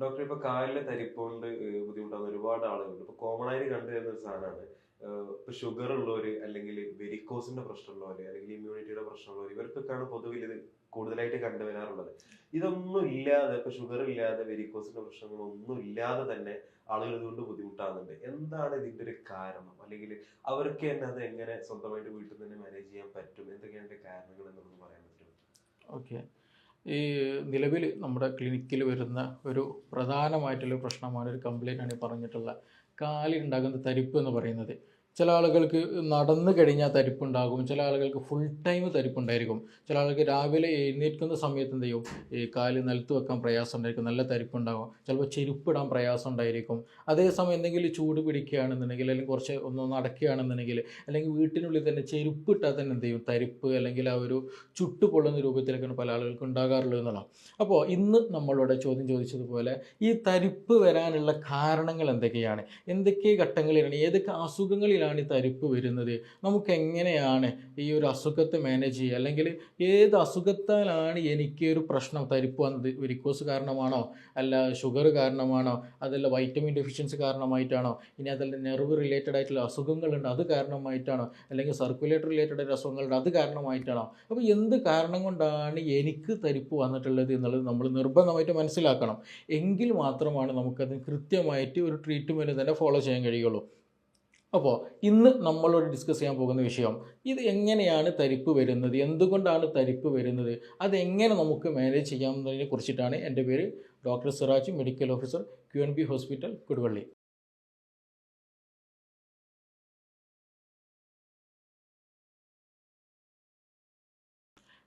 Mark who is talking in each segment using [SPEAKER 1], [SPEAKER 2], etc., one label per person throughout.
[SPEAKER 1] Doctor ഇപ്പൊ കാലിലെ തരിപ്പ് കൊണ്ട് ബുദ്ധിമുട്ടാകുന്ന ഒരുപാട് ആളുകളുണ്ട്. ഇപ്പൊ കോമൺ ആയിട്ട് കണ്ടുവരുന്ന ഒരു സാധനമാണ് ഇപ്പൊ ഷുഗർ ഉള്ളവര്, അല്ലെങ്കിൽ വെരിക്കോസിന്റെ പ്രശ്നമുള്ളവര്, അല്ലെങ്കിൽ ഇമ്മ്യൂണിറ്റിയുടെ പ്രശ്നമുള്ളവര്, ഇവർക്കൊക്കെയാണ് പൊതുവിൽ ഇത് കൂടുതലായിട്ട് കണ്ടുവരാറുള്ളത്. ഇതൊന്നും ഇല്ലാതെ, ഇപ്പൊ ഷുഗർ ഇല്ലാതെ, വെരിക്കോസിന്റെ പ്രശ്നങ്ങളൊന്നും ഇല്ലാതെ തന്നെ ആളുകൾ ഇതുകൊണ്ട് ബുദ്ധിമുട്ടാകുന്നുണ്ട്. എന്താണ് ഇതിന്റെ ഒരു കാരണം? അല്ലെങ്കിൽ അവർക്ക് തന്നെ അത് എങ്ങനെ സ്വന്തമായിട്ട് വീട്ടിൽ തന്നെ മാനേജ് ചെയ്യാൻ പറ്റും? എന്തൊക്കെയാണ് ഇതിന്റെ കാരണങ്ങൾ എന്നൊന്ന് പറയാൻ പറ്റുമോ?
[SPEAKER 2] ഓക്കെ. ഈ നിലവിൽ നമ്മുടെ ക്ലിനിക്കിൽ വരുന്ന ഒരു പ്രധാനമായിട്ടുള്ള പ്രശ്നമാണ്, ഒരു കംപ്ലയിൻ്റ് ആണ് ഈ പറഞ്ഞിട്ടുള്ള കാലിലുണ്ടാകുന്ന തരിപ്പ് എന്ന് പറയുന്നത്. ചില ആളുകൾക്ക് നടന്നു കഴിഞ്ഞാൽ തരിപ്പുണ്ടാകും, ചില ആളുകൾക്ക് ഫുൾ ടൈം തരിപ്പുണ്ടായിരിക്കും, ചില ആളുകൾക്ക് രാവിലെ എഴുന്നേൽക്കുന്ന സമയത്ത് എന്ത് ചെയ്യും, ഈ കാല് നിലത്ത് വെക്കാൻ പ്രയാസം ഉണ്ടായിരിക്കും, നല്ല തരിപ്പുണ്ടാകും, ചിലപ്പോൾ ചെരുപ്പിടാൻ പ്രയാസം ഉണ്ടായിരിക്കും. അതേസമയം എന്തെങ്കിലും ചൂട് പിടിക്കുകയാണെന്നുണ്ടെങ്കിൽ, അല്ലെങ്കിൽ കുറച്ച് ഒന്ന് നടക്കുകയാണെന്നുണ്ടെങ്കിൽ, അല്ലെങ്കിൽ വീട്ടിനുള്ളിൽ തന്നെ ചെരുപ്പ് ഇട്ടാൽ തന്നെ എന്ത് ചെയ്യും, തരിപ്പ് അല്ലെങ്കിൽ ആ ഒരു ചുട്ടുപൊള്ളുന്ന രൂപത്തിലൊക്കെയാണ് പല ആളുകൾക്കും ഉണ്ടാകാറുള്ളത് എന്നുള്ളതാണ്. അപ്പോൾ ഇന്ന് നമ്മളോട് ചോദ്യം ചോദിച്ചതുപോലെ ഈ തരിപ്പ് വരാനുള്ള കാരണങ്ങൾ എന്തൊക്കെയാണ്, എന്തൊക്കെ ഘട്ടങ്ങളിലാണ്, ഏതൊക്കെ അസുഖങ്ങളിലാണ് ഈ തരിപ്പ് വരുന്നത്, നമുക്ക് എങ്ങനെയാണ് ഈ ഒരു അസുഖത്തെ മാനേജ് ചെയ്യുക, അല്ലെങ്കിൽ ഏത് അസുഖത്താലാണ് എനിക്ക് ഒരു പ്രശ്നം തരിപ്പ് വന്നത്, വെരിക്കോസ് കാരണമാണോ, അല്ല ഷുഗർ കാരണമാണോ, അതല്ല വൈറ്റമിൻ ഡെഫിഷ്യൻസി കാരണമായിട്ടാണോ, ഇനി അതല്ല നെർവ് റിലേറ്റഡ് ആയിട്ടുള്ള അസുഖങ്ങളുണ്ട് അത് കാരണമായിട്ടാണോ, അല്ലെങ്കിൽ സർക്കുലേറ്ററി റിലേറ്റഡ് ആയിട്ട് അസുഖങ്ങളുണ്ട് അത് കാരണമായിട്ടാണോ. അപ്പോൾ എന്ത് കാരണം കൊണ്ടാണ് എനിക്ക് തരിപ്പ് വന്നിട്ടുള്ളത് എന്നുള്ളത് നമ്മൾ നിർബന്ധമായിട്ട് മനസ്സിലാക്കണം. എങ്കിൽ മാത്രമാണ് നമുക്കതിന് കൃത്യമായിട്ട് ഒരു ട്രീറ്റ്മെൻറ്റ് തന്നെ ഫോളോ ചെയ്യാൻ കഴിയുള്ളൂ. അപ്പോൾ ഇന്ന് നമ്മളോട് ഡിസ്കസ് ചെയ്യാൻ പോകുന്ന വിഷയം, ഇത് എങ്ങനെയാണ് തരിപ്പ് വരുന്നത്, എന്തുകൊണ്ടാണ് തരിപ്പ് വരുന്നത്, അതെങ്ങനെ നമുക്ക് മാനേജ് ചെയ്യാമെന്നതിനെ കുറിച്ചിട്ടാണ്. എൻ്റെ പേര് doctor Siraj, medical officer, QNB hospital, Koduvally.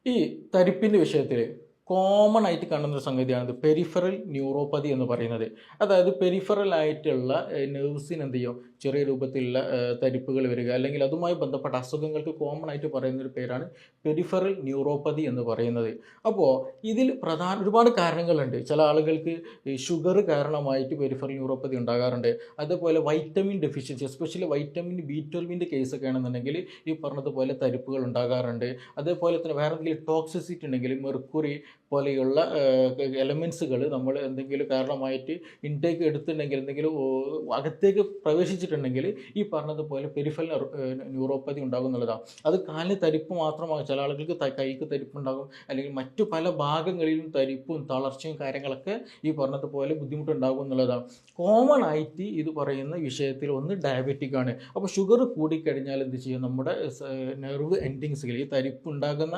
[SPEAKER 2] ഈ തരിപ്പിൻ്റെ വിഷയത്തിൽ കോമൺ ആയിട്ട് കാണുന്ന ഒരു സംഗതിയാണ് പെരിഫറൽ ന്യൂറോപ്പതി എന്ന് പറയുന്നത്. അതായത് പെരിഫറൽ ആയിട്ടുള്ള നെർവ്സിന് എന്ത് ചെയ്യും, ചെറിയ രൂപത്തിലുള്ള തരിപ്പുകൾ വരിക, അല്ലെങ്കിൽ അതുമായി ബന്ധപ്പെട്ട അസുഖങ്ങൾക്ക് കോമൺ ആയിട്ട് പറയുന്ന ഒരു പേരാണ് പെരിഫറൽ ന്യൂറോപ്പതി എന്ന് പറയുന്നത്. അപ്പോൾ ഇതിൽ ഒരുപാട് കാരണങ്ങളുണ്ട്. ചില ആളുകൾക്ക് ഷുഗർ കാരണമായിട്ട് പെരിഫറൽ ന്യൂറോപ്പതി ഉണ്ടാകാറുണ്ട്. അതേപോലെ vitamin deficiency, especially vitamin B12 കേസൊക്കെ ആണെന്നുണ്ടെങ്കിൽ ഈ പറഞ്ഞതുപോലെ തരിപ്പുകൾ ഉണ്ടാകാറുണ്ട്. അതേപോലെ തന്നെ വേറെ എന്തെങ്കിലും ടോക്സിസിറ്റി ഉണ്ടെങ്കിൽ, മെർക്കുറി പോലെയുള്ള എലമെൻസുകൾ നമ്മൾ എന്തെങ്കിലും കാരണമായിട്ട് ഇൻടേക്ക് എടുത്തിട്ടുണ്ടെങ്കിൽ, എന്തെങ്കിലും അകത്തേക്ക് പ്രവേശിച്ചിട്ടുണ്ടെങ്കിൽ ഈ പറഞ്ഞതുപോലെ പെരിഫറൽ ന്യൂറോപ്പതി ഉണ്ടാകും എന്നുള്ളതാണ്. അത് കാലിന് തരിപ്പ് മാത്രമാകും, ചില ആളുകൾക്ക് കൈക്ക് തരിപ്പുണ്ടാകും, അല്ലെങ്കിൽ മറ്റു പല ഭാഗങ്ങളിലും തരിപ്പും തളർച്ചയും കാര്യങ്ങളൊക്കെ ഈ പറഞ്ഞതുപോലെ ബുദ്ധിമുട്ടുണ്ടാകും എന്നുള്ളതാണ്. കോമൺ ആയിട്ട് ഇത് പറയുന്ന വിഷയത്തിൽ ഒന്ന് ഡയബറ്റിക് ആണ്. അപ്പോൾ ഷുഗർ കൂടിക്കഴിഞ്ഞാൽ എന്ത് ചെയ്യും, നമ്മുടെ നെർവ് എൻഡിങ്സുകൾ, ഈ തരിപ്പ് ഉണ്ടാകുന്ന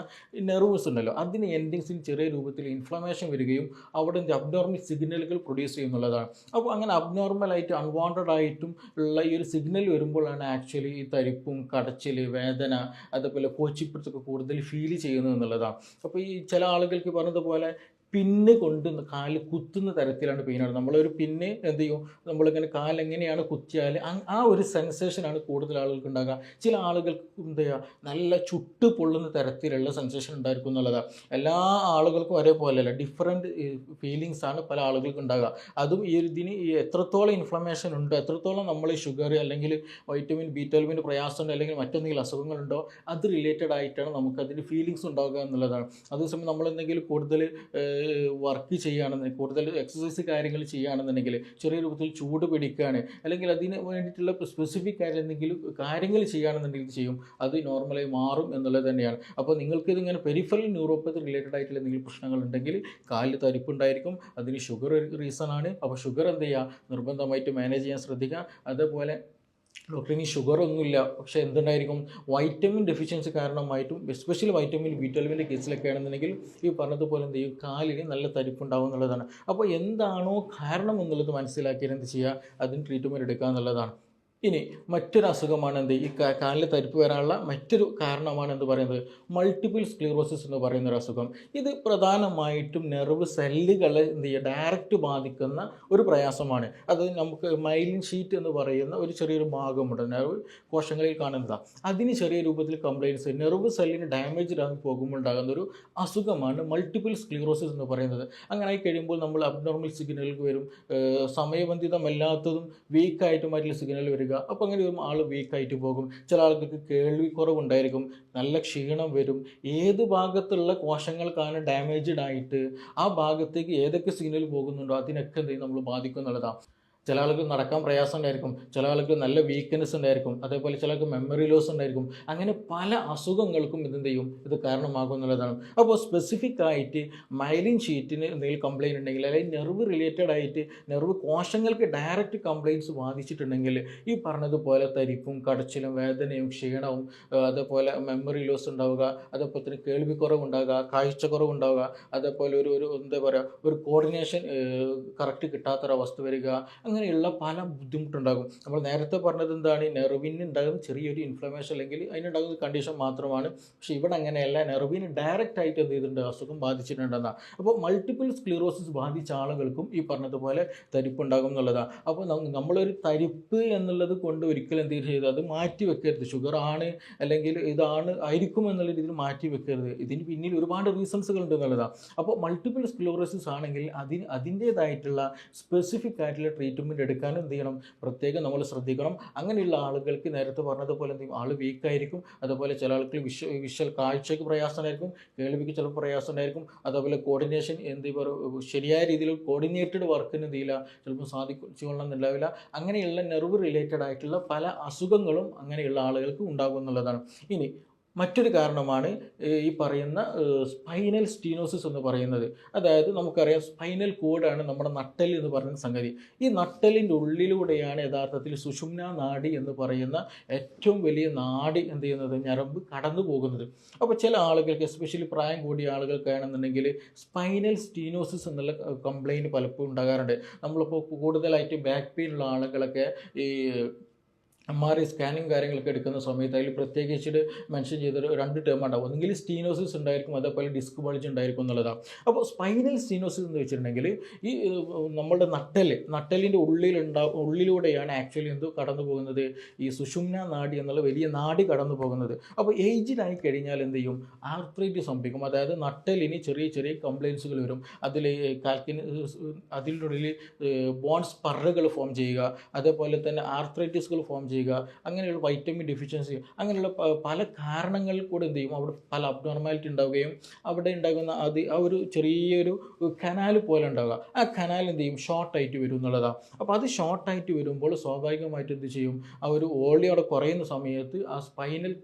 [SPEAKER 2] നെർവ്സ് ഉണ്ടല്ലോ, അതിന് എൻഡിങ്സിന് ചെറിയ രൂപത്തിൽ ഇൻഫ്ലമേഷൻ വരികയും അവിടെ അബ്നോർമൽ സിഗ്നലുകൾ പ്രൊഡ്യൂസ് ചെയ്യുന്നുള്ളതാണ്. അപ്പോൾ അങ്ങനെ അബ്നോർമലായിട്ട് അൺവാണ്ടഡ് ആയിട്ടും ഉള്ള ഈ ഒരു സിഗ്നൽ വരുമ്പോഴാണ് ആക്ച്വലി ഈ തരിപ്പും കടച്ചിൽ, വേദന, അതേപോലെ കോച്ചിപ്പിടുത്തൊക്കെ കൂടുതൽ ഫീൽ ചെയ്യുന്നത് എന്നുള്ളതാണ്. അപ്പോൾ ഈ ചില ആളുകൾക്ക് പറഞ്ഞതുപോലെ പിന്ന് കൊണ്ട് കാല് കുത്തുന്ന തരത്തിലാണ് പെയിനാണ്. നമ്മളൊരു പിന്ന് എന്ത് ചെയ്യും, നമ്മളിങ്ങനെ കാലെങ്ങനെയാണ് കുത്തിയാൽ ആ ഒരു സെൻസേഷനാണ് കൂടുതൽ ആളുകൾക്ക് ഉണ്ടാകുക. ചില ആളുകൾക്ക് എന്ത് ചെയ്യുക, നല്ല ചുട്ട് പൊള്ളുന്ന തരത്തിലുള്ള സെൻസേഷൻ ഉണ്ടായിരിക്കും എന്നുള്ളതാണ്. എല്ലാ ആളുകൾക്കും ഒരേപോലെയല്ല, ഡിഫറെൻറ്റ് ഫീലിങ്സ് ആണ് പല ആളുകൾക്കും ഉണ്ടാകുക. അതും ഈ ഇതിന് എത്രത്തോളം ഇൻഫ്ലമേഷൻ ഉണ്ട്, എത്രത്തോളം നമ്മൾ ഈ ഷുഗർ അല്ലെങ്കിൽ വൈറ്റമിൻ B12 പ്രയാസമുണ്ട്, അല്ലെങ്കിൽ മറ്റെന്തെങ്കിലും അസുഖങ്ങളുണ്ടോ, അത് റിലേറ്റഡ് ആയിട്ടാണ് നമുക്കതിൻ്റെ ഫീലിങ്സ് ഉണ്ടാകുക എന്നുള്ളതാണ്. അതേസമയം നമ്മളെന്തെങ്കിലും കൂടുതൽ വർക്ക് ചെയ്യുകയാണെന്നുണ്ടെങ്കിൽ, കൂടുതൽ എക്സസൈസ് കാര്യങ്ങൾ ചെയ്യുകയാണെന്നുണ്ടെങ്കിൽ, ചെറിയ രൂപത്തിൽ ചൂട് പിടിക്കുകയാണ്, അല്ലെങ്കിൽ അതിന് വേണ്ടിയിട്ടുള്ള സ്പെസിഫിക് ആയിട്ട് എന്തെങ്കിലും കാര്യങ്ങൾ ചെയ്യുകയാണെന്നുണ്ടെങ്കിൽ ചെയ്യും, അത് നോർമലായി മാറും എന്നുള്ളത് തന്നെയാണ്. അപ്പോൾ നിങ്ങൾക്ക് ഇതിങ്ങനെ പെരിഫറൽ ന്യൂറോപ്പതി റിലേറ്റഡ് ആയിട്ടുള്ള എന്തെങ്കിലും പ്രശ്നങ്ങളുണ്ടെങ്കിൽ, കാലിൽ തരിപ്പുണ്ടായിരിക്കും, അതിന് ഷുഗർ ഒരു റീസൺ ആണ്. അപ്പോൾ ഷുഗർ എന്ത് ചെയ്യുക, നിർബന്ധമായിട്ട് മാനേജ് ചെയ്യാൻ ശ്രദ്ധിക്കുക. അതേപോലെ ഡോക്ടറിന് ഷുഗർ ഒന്നുമില്ല, പക്ഷേ എന്തുണ്ടായിരിക്കും, വൈറ്റമിൻ ഡെഫിഷ്യൻസി കാരണമായിട്ടും, എസ്പെഷ്യലി വൈറ്റമിൻ B12 കേസിലൊക്കെ ആണെന്നുണ്ടെങ്കിൽ ഈ പറഞ്ഞതുപോലെ എന്ത് ചെയ്യും, കാലിന് നല്ല തരിപ്പുണ്ടാവും എന്നുള്ളതാണ്. അപ്പോൾ എന്താണോ കാരണം എന്നുള്ളത് മനസ്സിലാക്കിയാൽ എന്ത് ചെയ്യുക, അതിന് ട്രീറ്റ്മെൻറ്റ് എടുക്കുക എന്നുള്ളതാണ്. ഇനി മറ്റൊരു അസുഖമാണ് എന്ത്, ഈ കാലിൽ തരിപ്പ് വരാനുള്ള മറ്റൊരു കാരണമാണ് എന്ത് പറയുന്നത്, മൾട്ടിപ്പിൾ സ്ക്ലീറോസിസ് എന്ന് പറയുന്ന ഒരു അസുഖം. ഇത് പ്രധാനമായിട്ടും നെർവ് സെല്ലുകളെ എന്ത് ചെയ്യുക, ഡയറക്റ്റ് ബാധിക്കുന്ന ഒരു പ്രയാസമാണ്. അത് നമുക്ക് മൈലിൻ ഷീറ്റ് എന്ന് പറയുന്ന ഒരു ചെറിയൊരു ഭാഗമുണ്ട് നെർവ് കോശങ്ങളിൽ കാണുന്നതാണ്. അതിന് ചെറിയ രൂപത്തിൽ കംപ്ലയിൻസ്, നെർവ് സെല്ലിന് ഡാമേജ് ആയി പോകുമ്പോൾ ഉണ്ടാകുന്ന ഒരു അസുഖമാണ് മൾട്ടിപ്പിൾ സ്ക്ലീറോസിസ് എന്ന് പറയുന്നത്. അങ്ങനെ ആയി കഴിയുമ്പോൾ നമ്മൾ അബ്നോർമൽ സിഗ്നലുകൾ വരും, സമയബന്ധിതമല്ലാത്തതും വീക്കായിട്ടുമായിട്ടുള്ള സിഗ്നൽ വരിക, വരിക. അപ്പോൾ അങ്ങനെ വരുമ്പോൾ ആൾ വീക്കായിട്ട് പോകും. ചില ആളുകൾക്ക് കേൾവിക്കുറവുണ്ടായിരിക്കും, നല്ല ക്ഷീണം വരും. ഏത് ഭാഗത്തുള്ള കോശങ്ങൾക്കാണ് ഡാമേജ്ഡ് ആയിട്ട് ആ ഭാഗത്തേക്ക് ഏതൊക്കെ സിഗ്നൽ പോകുന്നുണ്ടോ അതിനൊക്കെ എന്ത് ചെയ്യും നമ്മൾ ബാധിക്കും എന്നുള്ളതാണ്. ചില ആൾക്ക് നടക്കാൻ പ്രയാസം ഉണ്ടായിരിക്കും, ചില ആൾക്ക് നല്ല വീക്ക്നെസ് ഉണ്ടായിരിക്കും, അതേപോലെ ചില ആൾക്ക് മെമ്മറി ലോസ് ഉണ്ടായിരിക്കും. അങ്ങനെ പല അസുഖങ്ങൾക്കും ഇതെന്ത് ചെയ്യും, ഇത് കാരണമാകും എന്നുള്ളതാണ്. അപ്പോൾ സ്പെസിഫിക് ആയിട്ട് മൈലിൻ ഷീറ്റിന് എന്തെങ്കിലും കംപ്ലയിൻറ്റ് ഉണ്ടെങ്കിൽ, അല്ലെങ്കിൽ നെർവ് റിലേറ്റഡ് ആയിട്ട് നെർവ് കോശങ്ങൾക്ക് ഡയറക്റ്റ് കംപ്ലയിൻറ്റ്സ് ബാധിച്ചിട്ടുണ്ടെങ്കിൽ ഈ പറഞ്ഞതുപോലെ തരിപ്പും കടച്ചിലും വേദനയും ക്ഷീണവും, അതേപോലെ മെമ്മറി ലോസ് ഉണ്ടാവുക, അതേപോലെ തന്നെ കേൾവിക്കുറവ് ഉണ്ടാവുക, കാഴ്ചക്കുറവ് ഉണ്ടാവുക, അതേപോലെ ഒരു ഒരു എന്താ പറയുക, ഒരു കോർഡിനേഷൻ കറക്റ്റ് കിട്ടാത്തൊരവസ്ഥ വരിക, അങ്ങനെയുള്ള പല ബുദ്ധിമുട്ടുണ്ടാകും. നമ്മൾ നേരത്തെ പറഞ്ഞത് എന്താണ്, നെർവിന് ഉണ്ടാകുന്ന ചെറിയൊരു ഇൻഫ്ലമേഷൻ അല്ലെങ്കിൽ അതിനുണ്ടാകുന്ന കണ്ടീഷൻ മാത്രമാണ്. പക്ഷേ ഇവിടെ അങ്ങനെയല്ല, നെർവിന് ഡയറക്റ്റ് ആയിട്ട് എന്ത് ചെയ്തിട്ടുണ്ട്, അസുഖം ബാധിച്ചിട്ടുണ്ടെന്നാണ്. അപ്പോൾ മൾട്ടിപ്പിൾ സ്ക്ലീറോസിസ് ബാധിച്ച ആളുകൾക്കും ഈ പറഞ്ഞതുപോലെ തരിപ്പുണ്ടാകും എന്നുള്ളതാണ്. അപ്പോൾ നമ്മളൊരു തരിപ്പ് എന്നുള്ളത് കൊണ്ട് ഒരിക്കലും എന്ത് ചെയ്ത് അത് മാറ്റി വെക്കരുത്. ഷുഗർ ആണ് അല്ലെങ്കിൽ ഇതാണ് ആയിരിക്കും എന്നുള്ള രീതിയിൽ മാറ്റി വെക്കരുത്. ഇതിന് പിന്നിൽ ഒരുപാട് റീസൺസുകൾ ഉണ്ട് എന്നുള്ളതാണ്. അപ്പോൾ മൾട്ടിപ്പിൾ സ്ക്ലീറോസിസ് ആണെങ്കിൽ അതിൻ്റേതായിട്ടുള്ള സ്പെസിഫിക് ആയിട്ടുള്ള ട്രീറ്റ്മെൻറ്റ് എടുക്കാനും എന്ത് ചെയ്യണം, പ്രത്യേകം നമ്മൾ ശ്രദ്ധിക്കണം. അങ്ങനെയുള്ള ആളുകൾക്ക് നേരത്തെ പറഞ്ഞതുപോലെ എന്ത് ചെയ്യും, ആൾ വീക്കായിരിക്കും. അതുപോലെ ചില ആൾക്ക് വിഷ്വൽ കാഴ്ചയ്ക്ക് പ്രയാസം ഉണ്ടായിരിക്കും, കേൾവിക്ക് ചിലപ്പോൾ പ്രയാസം ഉണ്ടായിരിക്കും. അതുപോലെ കോർഡിനേഷൻ എന്ത് പറയുക, ശരിയായ രീതിയിൽ കോർഡിനേറ്റഡ് വർക്കിന് എന്ത് ചെയ്യില്ല, ചിലപ്പോൾ സാധിച്ചുകൊള്ളണമെന്നുണ്ടാവില്ല. അങ്ങനെയുള്ള നെർവ് റിലേറ്റഡ് ആയിട്ടുള്ള പല അസുഖങ്ങളും അങ്ങനെയുള്ള ആളുകൾക്ക് ഉണ്ടാകും എന്നുള്ളതാണ്. ഇനി മറ്റൊരു കാരണമാണ് ഈ പറയുന്ന സ്പൈനൽ സ്റ്റീനോസിസ് എന്ന് പറയുന്നത്. അതായത് നമുക്കറിയാം സ്പൈനൽ കോഡാണ് നമ്മുടെ നട്ടെൽ എന്ന് പറയുന്ന സംഗതി. ഈ നട്ടെല്ലിൻ്റെ ഉള്ളിലൂടെയാണ് യഥാർത്ഥത്തിൽ സുഷുമ്നാ നാഡി എന്ന് പറയുന്ന ഏറ്റവും വലിയ നാഡി എന്ത് ചെയ്യുന്നത്, ഞരമ്പ് കടന്നു പോകുന്നത്. അപ്പോൾ ചില ആളുകൾക്ക്, എസ്പെഷ്യലി പ്രായം കൂടിയ ആളുകൾക്കാണെന്നുണ്ടെങ്കിൽ സ്പൈനൽ സ്റ്റീനോസിസ് എന്നുള്ള കംപ്ലയിൻറ്റ് പലപ്പോഴും ഉണ്ടാകാറുണ്ട്. നമ്മളിപ്പോൾ കൂടുതലായിട്ട് ബാക്ക് പെയിൻ ഉള്ള ആളുകളൊക്കെ ഈ MRI സ്കാനിങ് കാര്യങ്ങളൊക്കെ എടുക്കുന്ന സമയത്ത് അതിൽ പ്രത്യേകിച്ചിട്ട് മെൻഷൻ ചെയ്തൊരു 2 ടേം ഉണ്ടാവും. ഒന്നുകിൽ സ്റ്റീനോസിസ് ഉണ്ടായിരിക്കും, അതേപോലെ ഡിസ്ക് ബൾജ് ഉണ്ടായിരിക്കും എന്നുള്ളതാണ്. അപ്പോൾ സ്പൈനൽ സ്റ്റീനോസിസ് എന്ന് വെച്ചിട്ടുണ്ടെങ്കിൽ ഈ നമ്മുടെ നട്ടെല്ലിൻ്റെ ഉള്ളിലൂടെയാണ് ആക്ച്വലി കടന്നു പോകുന്നത്, ഈ സുഷുമ്നാ നാഡി എന്നുള്ള വലിയ നാഡി കടന്നു പോകുന്നത്. അപ്പോൾ ഏജിലായി കഴിഞ്ഞാൽ എന്ത് ചെയ്യും, ആർത്രൈറ്റിസ് സംഭവിക്കും. അതായത് നട്ടെല്ലിന് ചെറിയ ചെറിയ കംപ്ലയിൻസുകൾ വരും. അതിൽ അതിനുള്ളിൽ ബോൺ സ്പറുകൾ ഫോം ചെയ്യുക, അതേപോലെ തന്നെ ആർത്രൈറ്റിസുകൾ ഫോം ചെയ്യുക, അങ്ങനെയുള്ള വൈറ്റമിൻ ഡെഫിഷ്യൻസി, അങ്ങനെയുള്ള പല കാരണങ്ങളിൽ കൂടെ എന്ത് ചെയ്യും, അവിടെ പല അബ്നോർമാലിറ്റി ഉണ്ടാവുകയും അവിടെ ഉണ്ടാകുന്ന ആ ഒരു ചെറിയൊരു കനാൽ പോലെ ഉണ്ടാവുക. ആ കനാൽ എന്ത് ചെയ്യും, ഷോർട്ടായിട്ട് വരും എന്നുള്ളതാണ്. അപ്പോൾ അത് ഷോർട്ടായിട്ട് വരുമ്പോൾ സ്വാഭാവികമായിട്ട് എന്ത് ചെയ്യും, ആ ഒരു വോളിയം അവിടെ കുറയുന്ന സമയത്ത് ആ സ്പൈനൽ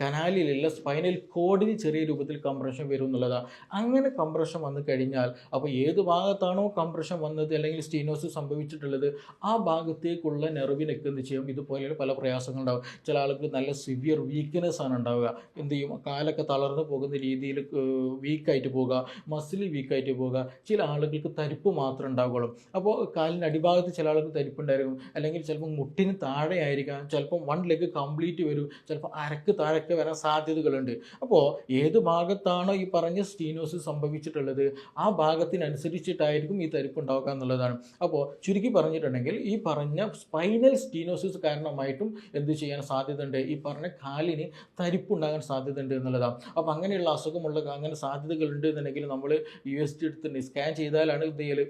[SPEAKER 2] കനാലിലുള്ള സ്പൈനൽ കോഡിന് ചെറിയ രൂപത്തിൽ കംപ്രഷൻ വരും എന്നുള്ളതാണ്. അങ്ങനെ കംപ്രഷൻ വന്നു കഴിഞ്ഞാൽ, അപ്പോൾ ഏത് ഭാഗത്താണോ കംപ്രഷൻ വന്നത് അല്ലെങ്കിൽ സ്റ്റീനോസിസ് സംഭവിച്ചിട്ടുള്ളത് ആ ഭാഗത്തേക്കുള്ള നെർവിനൊക്കെ എന്ത് ചെയ്യും, ഇതുപോലെ പല പ്രയാസങ്ങളുണ്ടാകും. ചില ആൾക്ക് നല്ല സിവിയർ വീക്ക്നെസ് ആണ് ഉണ്ടാവുക. എന്ത് ചെയ്യും, കാലൊക്കെ തളർന്നു പോകുന്ന രീതിയിൽ വീക്കായിട്ട് പോകുക, മസിൽ വീക്കായിട്ട് പോകുക. ചില ആളുകൾക്ക് തരിപ്പ് മാത്രമേ ഉണ്ടാവുകയുള്ളൂ. അപ്പോൾ കാലിൻ്റെ അടിഭാഗത്ത് ചില ആൾക്ക് തരിപ്പുണ്ടായിരിക്കും, അല്ലെങ്കിൽ ചിലപ്പോൾ മുട്ടിന് താഴെ ആയിരിക്കാം, ചിലപ്പോൾ 1 ലെഗ് കംപ്ലീറ്റ് വരും, ചിലപ്പോൾ അരക്ക് താഴെയൊക്കെ വരാൻ സാധ്യതകളുണ്ട്. അപ്പോൾ ഏത് ഭാഗത്താണോ ഈ പറഞ്ഞ സ്റ്റീനോസിസ് സംഭവിച്ചിട്ടുള്ളത് ആ ഭാഗത്തിനനുസരിച്ചിട്ടായിരിക്കും ഈ തരിപ്പ് ഉണ്ടാവുക എന്നുള്ളതാണ്. അപ്പോൾ ചുരുക്കി പറഞ്ഞിട്ടുണ്ടെങ്കിൽ ഈ പറഞ്ഞ സ്പൈനൽ സ്റ്റീനോസിസ് കാരണമായിട്ടും എന്ത് ചെയ്യാൻ സാധ്യതയുണ്ട്, ഈ പറഞ്ഞ കാലിന് തരിപ്പുണ്ടാകാൻ സാധ്യതയുണ്ട് എന്നുള്ളതാണ്. അപ്പോൾ അങ്ങനെയുള്ള അസുഖമുള്ള അങ്ങനെ സാധ്യതകളുണ്ട് എന്നുണ്ടെങ്കിൽ നമ്മൾ USG എടുത്തിട്ടുണ്ട്, സ്കാൻ ചെയ്താലാണ് എന്ത് ചെയ്യൽ,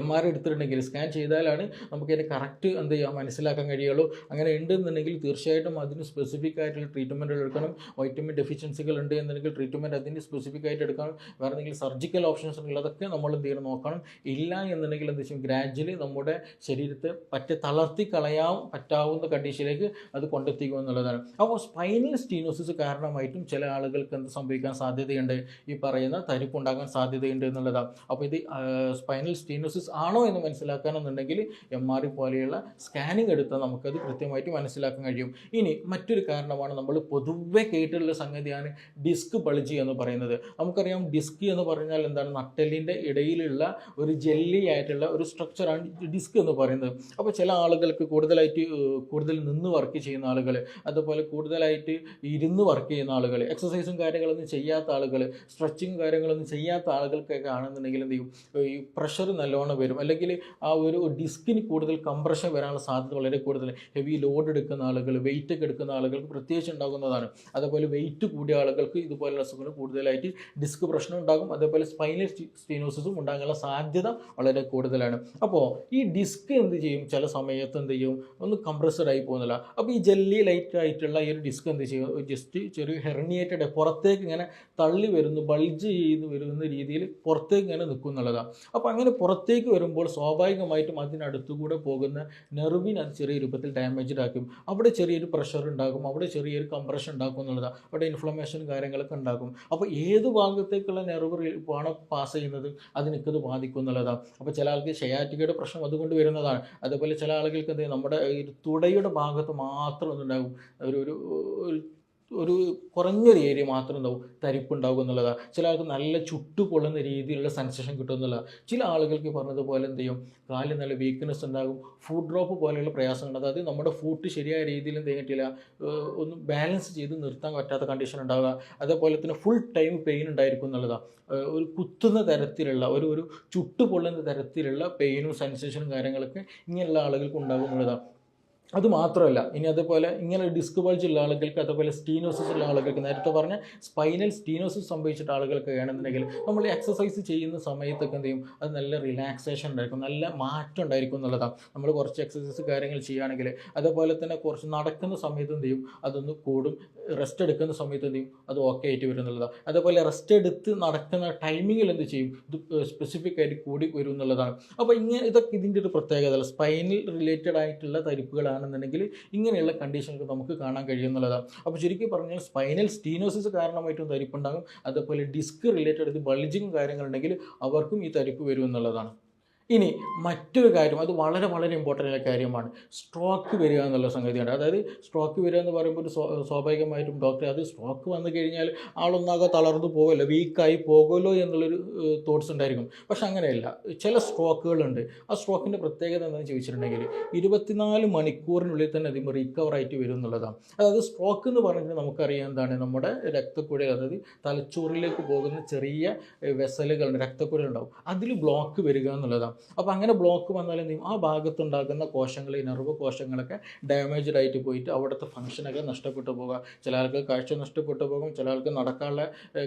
[SPEAKER 2] MRI എടുത്തിട്ടുണ്ടെങ്കിൽ സ്കാൻ ചെയ്താലാണ് നമുക്കതിൻ്റെ കറക്റ്റ് എന്ത് ചെയ്യാൻ മനസ്സിലാക്കാൻ കഴിയുള്ളൂ. അങ്ങനെ ഉണ്ടെന്നുണ്ടെങ്കിൽ തീർച്ചയായിട്ടും അതിന് സ്പെസിഫിക് ആയിട്ടുള്ള ട്രീറ്റ്മെൻറ്റുകൾ എടുക്കണം. വൈറ്റമിൻ ഡെഫിഷ്യൻസികൾ ഉണ്ട് എന്നുണ്ടെങ്കിൽ ട്രീറ്റ്മെൻറ്റ് അതിന് സ്പെസിഫിക് ആയിട്ട് എടുക്കണം. വേറെ എന്തെങ്കിലും സർജിക്കൽ ഓപ്ഷൻസ് ഉണ്ടെങ്കിൽ അതൊക്കെ നമ്മൾ എന്ത് ചെയ്യണം, നോക്കണം. ഇല്ല എന്നുണ്ടെങ്കിൽ എന്ത് ചെയ്യും, ഗ്രാജ്വലി നമ്മുടെ ശരീരത്തെ തളർത്തി കളയാൻ പറ്റാവുന്ന കണ്ടീഷനിലേക്ക് അത് കൊണ്ടെത്തിക്കുക എന്നുള്ളതാണ്. അപ്പോൾ സ്പൈനൽ സ്റ്റീനോസിസ് കാരണമായിട്ടും ചില ആളുകൾക്ക് എന്ത് സംഭവിക്കാൻ സാധ്യതയുണ്ട്, ഈ പറയുന്ന തരിപ്പുണ്ടാകാൻ സാധ്യതയുണ്ട് എന്നുള്ളതാണ്. അപ്പോൾ ഇത് സ്പൈനൽ സ്റ്റീനോസിസ് ആണോ എന്ന് മനസ്സിലാക്കാനെന്നുണ്ടെങ്കിൽ MRI പോലെയുള്ള സ്കാനിങ് എടുത്താൽ നമുക്കത് കൃത്യമായിട്ട് മനസ്സിലാക്കാൻ കഴിയും. ഇനി മറ്റൊരു കാരണമാണ് നമ്മൾ പൊതുവെ കേട്ടിട്ടുള്ള സംഗതിയാണ് ഡിസ്ക് ബൾജി എന്ന് പറയുന്നത്. നമുക്കറിയാം ഡിസ്ക് എന്ന് പറഞ്ഞാൽ എന്താണ്, നട്ടെല്ലിൻ്റെ ഇടയിലുള്ള ഒരു ജെല്ലി ആയിട്ടുള്ള ഒരു സ്ട്രക്ചറാണ് ഡിസ്ക് എന്ന് പറയുന്നത്. അപ്പോൾ ചില ആളുകൾക്ക് കൂടുതൽ നിന്ന് വർക്ക് ചെയ്യുന്ന ആളുകൾ, അതുപോലെ കൂടുതലായിട്ട് ഇരുന്ന് വർക്ക് ചെയ്യുന്ന ആളുകൾ, എക്സസൈസും കാര്യങ്ങളൊന്നും ചെയ്യാത്ത ആളുകൾ, സ്ട്രെച്ചിങ് കാര്യങ്ങളൊന്നും ചെയ്യാത്ത ആളുകൾക്കൊക്കെ ആണെന്നുണ്ടെങ്കിൽ എന്ത് ചെയ്യും, ഈ പ്രഷർ നല്ലോണം നല്ലോണം വരും, അല്ലെങ്കിൽ ആ ഒരു ഡിസ്കിന് കൂടുതൽ കംപ്രഷൻ വരാനുള്ള സാധ്യത വളരെ കൂടുതൽ. ഹെവി ലോഡ് എടുക്കുന്ന ആളുകൾ, വെയിറ്റ് ഒക്കെ എടുക്കുന്ന ആളുകൾക്ക് പ്രത്യേകിച്ച് ഉണ്ടാകുന്നതാണ്. അതേപോലെ വെയിറ്റ് കൂടിയ ആളുകൾക്ക് ഇതുപോലുള്ള അസുഖങ്ങൾ കൂടുതലായിട്ട് ഡിസ്ക് പ്രശ്നം ഉണ്ടാകും. അതേപോലെ സ്പൈനൽ സ്റ്റീനോസിസും ഉണ്ടാകാനുള്ള സാധ്യത വളരെ കൂടുതലാണ്. അപ്പോൾ ഈ ഡിസ്ക് എന്ത് ചെയ്യും, ചില സമയത്ത് എന്ത് ചെയ്യും, ഒന്ന് കംപ്രസ്ഡ് ആയി പോകുന്നില്ല. അപ്പോൾ ഈ ജെല്ലി ലൈറ്റ് ആയിട്ടുള്ള ഈ ഒരു ഡിസ്ക് എന്ത് ചെയ്യും, ജസ്റ്റ് ചെറിയ ഹെർണിയേറ്റഡ് പുറത്തേക്ക് ഇങ്ങനെ തള്ളി വരുന്നു, ബൾജ് ചെയ്ത് വരുന്ന രീതിയിൽ പുറത്തേക്ക് ഇങ്ങനെ നിൽക്കും എന്നുള്ളതാണ്. അപ്പോൾ അങ്ങനെ പുറത്തേക്ക് വരുമ്പോൾ സ്വാഭാവികമായിട്ടും അതിനടുത്തുകൂടെ പോകുന്ന നെർവിന് അത് ചെറിയ രൂപത്തിൽ ഡാമേജ്ഡ് ആക്കും. അവിടെ ചെറിയൊരു പ്രഷർ ഉണ്ടാകും, അവിടെ ചെറിയൊരു കംപ്രഷൻ ഉണ്ടാക്കും എന്നുള്ളതാണ്. അവിടെ ഇൻഫ്ലമേഷൻ കാര്യങ്ങളൊക്കെ ഉണ്ടാകും. അപ്പോൾ ഏത് ഭാഗത്തേക്കുള്ള നെർവ് ആണ് പാസ് ചെയ്യുന്നത് അതിനൊക്കെ ബാധിക്കും എന്നുള്ളതാണ്. അപ്പോൾ ചില ആൾക്ക് ഷയാറ്റിക്കയുടെ പ്രശ്നം അതുകൊണ്ട് വരുന്നതാണ്. അതേപോലെ ചില ആളുകൾക്ക് എന്ത് ചെയ്യും, നമ്മുടെ തുടയുടെ ഭാഗത്ത് മാത്രം ഒന്നുണ്ടാകും, ഒരു ഒരു കുറഞ്ഞൊരു ഏരിയ മാത്രം ഉണ്ടാവും തരിപ്പുണ്ടാകും എന്നുള്ളതാണ്. ചില ആൾക്ക് നല്ല ചുട്ടുപൊള്ളുന്ന രീതിയിലുള്ള സെൻസേഷൻ കിട്ടും എന്നുള്ളതാണ്. ചില ആളുകൾക്ക് പറഞ്ഞതുപോലെ എന്ത് ചെയ്യും, കാലിൽ നല്ല വീക്ക്നെസ് ഉണ്ടാകും, ഫുഡ് ഡ്രോപ്പ് പോലെയുള്ള പ്രയാസങ്ങൾ, അതായത് നമ്മുടെ ഫുഡ് ശരിയായ രീതിയിൽ എന്ത് ചെയ്തിട്ടില്ല, ഒന്ന് ബാലൻസ് ചെയ്ത് നിർത്താൻ പറ്റാത്ത കണ്ടീഷൻ ഉണ്ടാകുക. അതേപോലെ തന്നെ ഫുൾ ടൈം പെയിൻ ഉണ്ടായിരിക്കും എന്നുള്ളതാണ്. ഒരു കുത്തുന്ന തരത്തിലുള്ള ഒരു ചുട്ടുപൊള്ളുന്ന തരത്തിലുള്ള പെയിനും സെൻസേഷനും കാര്യങ്ങളൊക്കെ ഇങ്ങനെയുള്ള ആളുകൾക്ക് ഉണ്ടാകും എന്നുള്ളതാണ്. അത് മാത്രമല്ല, ഇനി അതുപോലെ ഇങ്ങനെ ഡിസ്ക് ബൾജ് ഉള്ള ആളുകൾക്ക്, അതുപോലെ സ്റ്റീനോസിസ് ഉള്ള ആളുകൾക്ക്, നേരത്തെ പറഞ്ഞ സ്പൈനൽ സ്റ്റീനോസിസ് സംഭവിച്ചിട്ട് ആളുകൾക്ക് ആണെന്നുണ്ടെങ്കിൽ നമ്മൾ എക്സസൈസ് ചെയ്യുന്ന സമയത്തൊക്കെ എന്ത് ചെയ്യും, അത് നല്ല റിലാക്സേഷൻ ഉണ്ടായിരിക്കും, നല്ല മാറ്റം ഉണ്ടായിരിക്കും എന്നുള്ളതാണ്. നമ്മൾ കുറച്ച് എക്സസൈസ് കാര്യങ്ങൾ ചെയ്യുകയാണെങ്കിൽ, അതുപോലെ തന്നെ കുറച്ച് നടക്കുന്ന സമയത്ത് എന്ത് ചെയ്യും, അതൊന്ന് കൂടും, റെസ്റ്റ് എടുക്കുന്ന സമയത്ത് എന്ത് ചെയ്യും, അത് ഓക്കെ ആയിട്ട് വരും എന്നുള്ളതാണ്. അതേപോലെ റെസ്റ്റ് എടുത്ത് നടക്കുന്ന ടൈമിങ്ങിൽ എന്ത് ചെയ്യും, ഇത് സ്പെസിഫിക് ആയിട്ട് കൂടി വരും എന്നുള്ളതാണ്. അപ്പോൾ ഇതൊക്കെ ഇതിൻ്റെ ഒരു പ്രത്യേകത. സ്പൈനൽ റിലേറ്റഡ് ആയിട്ടുള്ള തരിപ്പുകളാണ് ണെന്നുണ്ടെങ്കിൽ ഇങ്ങനെയുള്ള കണ്ടീഷനുകൾ നമുക്ക് കാണാൻ കഴിയുന്നതാണ്. അപ്പോൾ ശരിക്കും പറഞ്ഞാൽ സ്പൈനൽ സ്റ്റീനോസിസ് കാരണമായിട്ടും തരിപ്പുണ്ടാകും. അതേപോലെ ഡിസ്ക് റിലേറ്റഡ് ബൾജിങ് കാര്യങ്ങളുണ്ടെങ്കിൽ അവർക്കും ഈ തരിപ്പ് വരും എന്നുള്ളതാണ്. ഇനി മറ്റൊരു കാര്യം, അത് വളരെ വളരെ ഇമ്പോർട്ടൻ്റ് ആയ കാര്യമാണ്, സ്ട്രോക്ക് വരിക എന്നുള്ള സംഗതിയാണ്. അതായത് സ്ട്രോക്ക് വരിക എന്ന് പറയുമ്പോൾ സ്വാഭാവികമായിട്ടും ഡോക്ടർ അത് സ്ട്രോക്ക് വന്നു കഴിഞ്ഞാൽ ആളൊന്നാകെ തളർന്നു പോകുമല്ലോ, വീക്കായി പോകുമല്ലോ എന്നുള്ളൊരു തോട്ട്സ് ഉണ്ടായിരിക്കും. പക്ഷെ അങ്ങനെയല്ല, ചില സ്ട്രോക്കുകളുണ്ട്. ആ സ്ട്രോക്കിൻ്റെ പ്രത്യേകത എന്താണെന്ന് ചോദിച്ചിട്ടുണ്ടെങ്കിൽ 24 മണിക്കൂറിനുള്ളിൽ തന്നെ അതിന് റിക്കവർ ആയിട്ട് വരും എന്നുള്ളതാണ്. അതായത് സ്ട്രോക്ക് എന്ന് പറഞ്ഞാൽ നമുക്കറിയാം എന്താണ്, നമ്മുടെ രക്തക്കുഴൽ, അതായത് തലച്ചോറിലേക്ക് പോകുന്ന ചെറിയ വെസലുകളുണ്ട്, രക്തക്കുഴലുണ്ടാവും, അതിൽ ബ്ലോക്ക് വരിക എന്നുള്ളതാണ്. അപ്പോൾ അങ്ങനെ ബ്ലോക്ക് വന്നാൽ എന്ത് ചെയ്യും, ആ ഭാഗത്തുണ്ടാകുന്ന കോശങ്ങൾ, ഈ നെർവ് കോശങ്ങളൊക്കെ ഡാമേജ്ഡ് ആയിട്ട് പോയിട്ട് അവിടുത്തെ ഫംഗ്ഷനൊക്കെ നഷ്ടപ്പെട്ടു പോകുക. ചില ആൾക്ക് കാഴ്ച നഷ്ടപ്പെട്ടു പോകും, ചില ആൾക്ക് നടക്കാനുള്ള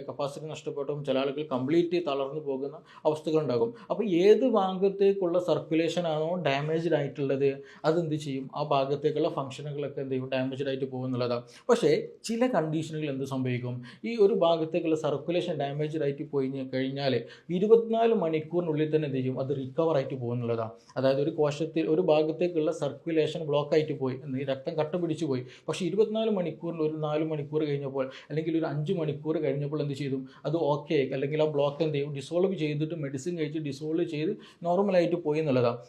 [SPEAKER 2] കപ്പാസിറ്റി നഷ്ടപ്പെട്ടു പോകും, ചില ആൾക്ക് കംപ്ലീറ്റ് തളർന്നു പോകുന്ന അവസ്ഥകളുണ്ടാകും. അപ്പോൾ ഏത് ഭാഗത്തേക്കുള്ള സർക്കുലേഷൻ ആണോ ഡാമേജ്ഡ് ആയിട്ടുള്ളത് അതെന്ത് ചെയ്യും, ആ ഭാഗത്തേക്കുള്ള ഫംഗ്ഷനുകളൊക്കെ എന്ത് ചെയ്യും, ഡാമേജ്ഡ് ആയിട്ട് പോകുന്നുള്ളതാണ്. പക്ഷേ ചില കണ്ടീഷനുകൾ എന്ത് സംഭവിക്കും, ഈ ഒരു ഭാഗത്തേക്കുള്ള സർക്കുലേഷൻ ഡാമേജ്ഡ് ആയിട്ട് പോയി കഴിഞ്ഞാൽ 24 മണിക്കൂറിനുള്ളിൽ തന്നെ എന്ത് ചെയ്യും, അത് റിക്കവർ ആയിട്ട് പോകുന്നുള്ളതാണ്. അതായത് ഒരു കോശത്തിൽ ഒരു ഭാഗത്തേക്കുള്ള സർക്കുലേഷൻ ബ്ലോക്ക് ആയിട്ട് പോയി, രക്തം കട്ട പിടിച്ചു പോയി. പക്ഷേ 24 മണിക്കൂറിൽ ഒരു 4 മണിക്കൂർ കഴിഞ്ഞപ്പോൾ, അല്ലെങ്കിൽ ഒരു 5 മണിക്കൂർ കഴിഞ്ഞപ്പോൾ എന്ത് ചെയ്തു, അത് ഓക്കെ, അല്ലെങ്കിൽ ആ ബ്ലോക്ക് എന്ത് ചെയ്യും, ഡിസോൾവ് ചെയ്തിട്ട് മെഡിസിൻ കഴിച്ച് ഡിസോൾവ് ചെയ്ത് നോർമലായിട്ട് പോയി എന്നുള്ളതാണ്.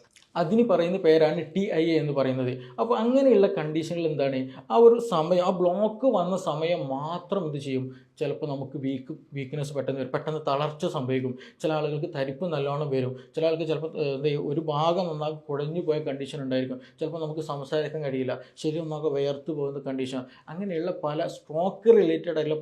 [SPEAKER 2] അതിന് പറയുന്ന പേരാണ് TIA എന്ന് പറയുന്നത്. അപ്പോൾ അങ്ങനെയുള്ള കണ്ടീഷനിൽ എന്താണ്, ആ ഒരു സമയം, ആ ബ്ലോക്ക് വന്ന സമയം മാത്രം എന്ത് ചെയ്യും, ചിലപ്പോൾ നമുക്ക് വീക്ക്നെസ് പെട്ടെന്ന് വരും, പെട്ടെന്ന് തളർച്ച സംഭവിക്കും. ചില ആളുകൾക്ക് തരിപ്പ് നല്ലോണം വരും, ചില ആൾക്ക് ചിലപ്പോൾ ഒരു ഭാഗം നന്നായി കുഴഞ്ഞു പോയ കണ്ടീഷൻ ഉണ്ടായിരിക്കും, ചിലപ്പോൾ നമുക്ക് സംസാരിക്കാൻ കഴിയില്ല, ശരി ഒന്നൊക്കെ വിയർത്ത് പോകുന്ന കണ്ടീഷൻ. അങ്ങനെയുള്ള പല സ്ട്രോക്ക് റിലേറ്റഡ് ആയിട്ടുള്ള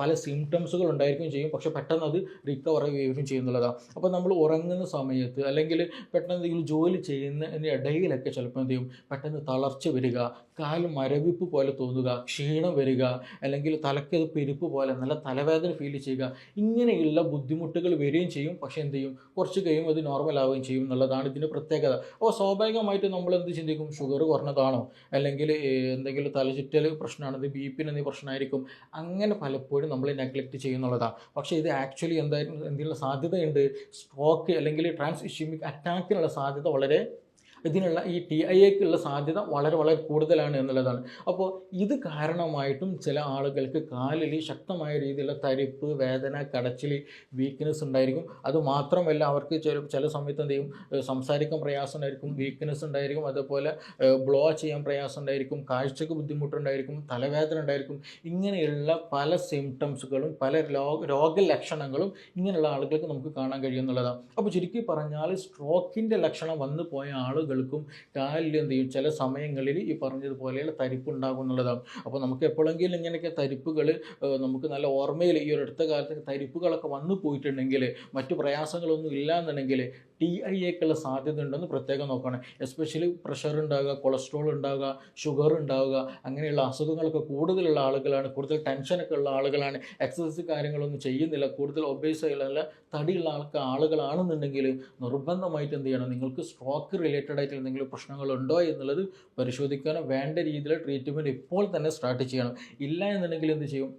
[SPEAKER 2] പല സിംറ്റംസുകൾ ഉണ്ടായിരിക്കും ചെയ്യും. പക്ഷേ പെട്ടെന്ന് അത് റിക്കവർ വരും ചെയ്യുന്നുള്ളതാണ്. അപ്പോൾ നമ്മൾ ഉറങ്ങുന്ന സമയത്ത്, അല്ലെങ്കിൽ പെട്ടെന്ന് എന്തെങ്കിലും ജോലി ചെയ്യുന്നതിൻ്റെ ഇടയിലൊക്കെ ചിലപ്പോൾ എന്ത് ചെയ്യും, പെട്ടെന്ന് തളർച്ച വരിക, കാല് മരവിപ്പ് പോലെ തോന്നുക, ക്ഷീണം വരിക, അല്ലെങ്കിൽ തലയ്ക്കത് പെരുപ്പ് പോലെ നല്ല തലവേദന ഫീൽ ചെയ്യുക, ഇങ്ങനെയുള്ള ബുദ്ധിമുട്ടുകൾ വരികയും ചെയ്യും. പക്ഷേ എന്ത് ചെയ്യും, കുറച്ച് കഴിയുമ്പോൾ അത് നോർമൽ ആവുകയും ചെയ്യും എന്നുള്ളതാണ് ഇതിൻ്റെ പ്രത്യേകത. അപ്പോൾ സ്വാഭാവികമായിട്ട് നമ്മൾ എന്ത് ചിന്തിക്കും, ഷുഗർ കുറഞ്ഞതാണോ, അല്ലെങ്കിൽ എന്തെങ്കിലും തലചുറ്റൽ പ്രശ്നമാണ്, ഇത് BP എന്നീ പ്രശ്നമായിരിക്കും. അങ്ങനെ പലപ്പോഴും നമ്മൾ നെഗ്ലക്റ്റ് ചെയ്യുന്നുള്ളതാണ്. പക്ഷേ ഇത് ആക്ച്വലി എന്തിനുള്ള സാധ്യതയുണ്ട്, സ്ട്രോക്ക് അല്ലെങ്കിൽ ട്രാൻസ് ഇസ്കീമിക് അറ്റാക്കിനുള്ള സാധ്യത വളരെ, ഇതിനുള്ള ഈ TIAക്കുള്ള സാധ്യത വളരെ വളരെ കൂടുതലാണ് എന്നുള്ളതാണ്. അപ്പോൾ ഇത് കാരണമായിട്ടും ചില ആളുകൾക്ക് കാലിൽ ശക്തമായ രീതിയിലുള്ള തരിപ്പ്, വേദന, കടച്ചിൽ, വീക്ക്നെസ് ഉണ്ടായിരിക്കും. അതുമാത്രമല്ല അവർക്ക് ചില സമയത്ത് എന്ത് ചെയ്യും, സംസാരിക്കാൻ പ്രയാസം ഉണ്ടായിരിക്കും, വീക്ക്നെസ് ഉണ്ടായിരിക്കും, അതുപോലെ ബ്ലോ ചെയ്യാൻ പ്രയാസം ഉണ്ടായിരിക്കും, കാഴ്ചക്ക് ബുദ്ധിമുട്ടുണ്ടായിരിക്കും, തലവേദന ഉണ്ടായിരിക്കും. ഇങ്ങനെയുള്ള പല സിംറ്റംസുകളും പല രോഗലക്ഷണങ്ങളും ഇങ്ങനെയുള്ള ആളുകൾക്ക് നമുക്ക് കാണാൻ കഴിയുന്നുള്ളതാണ്. അപ്പോൾ ചുരുക്കി പറഞ്ഞാൽ സ്ട്രോക്കിൻ്റെ ലക്ഷണം വന്നു പോയ ആളുകൾ ആളുകൾക്കും കാലിൽ എന്ത് ചെയ്യും ചില സമയങ്ങളിൽ ഈ പറഞ്ഞതുപോലെയുള്ള തരിപ്പ് ഉണ്ടാകും എന്നുള്ളതാണ്. അപ്പോൾ നമുക്ക് എപ്പോഴെങ്കിലും ഇങ്ങനെയൊക്കെ തരിപ്പുകൾ നമുക്ക് നല്ല ഓർമ്മയിൽ ഈ ഒരു അടുത്ത കാലത്ത് തരിപ്പുകളൊക്കെ വന്നു പോയിട്ടുണ്ടെങ്കിൽ മറ്റു പ്രയാസങ്ങളൊന്നും ഇല്ല എന്നുണ്ടെങ്കിൽ TIAക്കുള്ള സാധ്യത ഉണ്ടെന്ന് പ്രത്യേകം നോക്കണം. എസ്പെഷ്യലി പ്രഷർ ഉണ്ടാകുക, കൊളസ്ട്രോൾ ഉണ്ടാകുക, ഷുഗർ ഉണ്ടാകുക, അങ്ങനെയുള്ള അസുഖങ്ങളൊക്കെ കൂടുതലുള്ള ആളുകളാണ്, കൂടുതൽ ടെൻഷനൊക്കെ ഉള്ള ആളുകളാണ്, എക്സസൈസ് കാര്യങ്ങളൊന്നും ചെയ്യുന്നില്ല, കൂടുതൽ ഒബേസ് ആയിട്ടുള്ള തടിയുള്ള ആളുകളാണെന്നുണ്ടെങ്കിൽ നിർബന്ധമായിട്ട് എന്ത് ചെയ്യണം, നിങ്ങൾക്ക് സ്ട്രോക്ക് റിലേറ്റഡ് ആയിട്ട് എന്തെങ്കിലും പ്രശ്നങ്ങളുണ്ടോ എന്നുള്ളത് പരിശോധിക്കാനോ വേണ്ട രീതിയിലുള്ള ട്രീറ്റ്മെൻറ്റ് ഇപ്പോൾ തന്നെ സ്റ്റാർട്ട് ചെയ്യണം. ഇല്ല എന്നുണ്ടെങ്കിൽ എന്ത് ചെയ്യും,